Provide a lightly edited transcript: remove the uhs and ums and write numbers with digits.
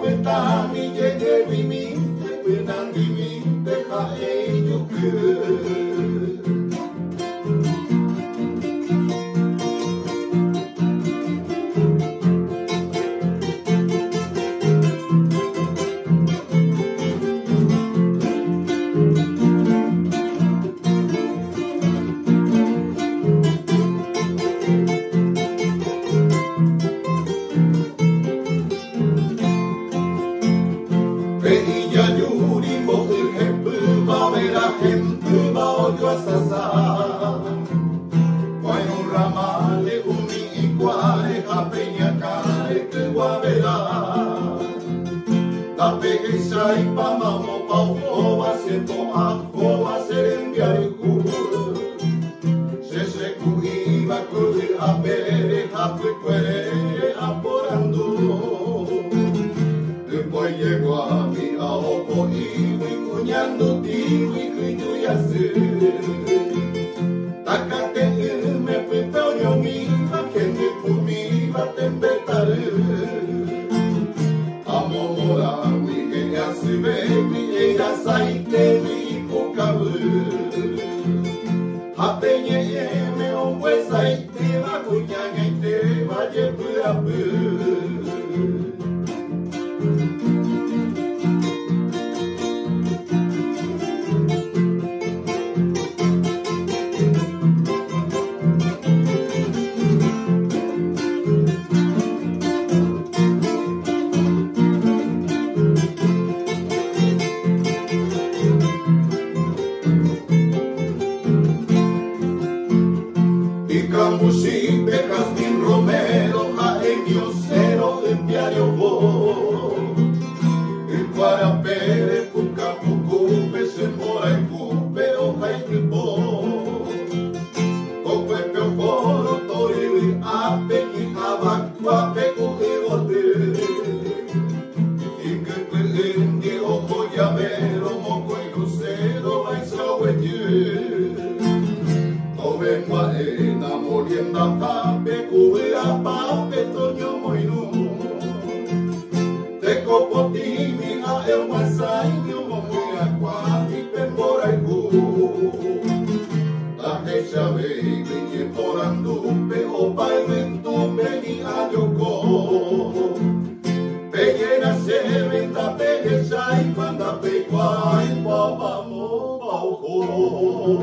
peta mi llegue mi te pena mi deja ello que Peña yuri mo hepu va vera hepu va ojo asasa Guay un ramale uni iguale a peña care que guavera La peguesa y pa mamo pa ova se to a ser enviar el culo Se cuiva cude a pere a puere aporando Después llegó a mi aopo y fui cuñando tigo y cuyo y hacer. Tacate me peta yo misma que me pumba te embetaré. Amo morar y que hace baby y la saite y pocabe. A peñe me un pues saite va cuñanga y te va a ver. Camusín, Jazmín Romero, Jaenio Cero, en Diario Bo. El Guarapere, Pucapucupe, Semora y Cupe, Oja y Tripo. Con Pepe Ojoro, Toril y Ape, y Abacuape, Cujibote. Y que te endie, Ojo Llavero, Moco y Lucero, Baizo, Huelle. Vengo a molienda pape, cubera pape, toño moinu. Te copoti, mi a el masai, yo muy aqua, y pembora y bu. La hecha baby, que por andupe, o pa eventupe, ni a yoko. Peguera se venda, peguesa y panda pegua, y papamo, paujo.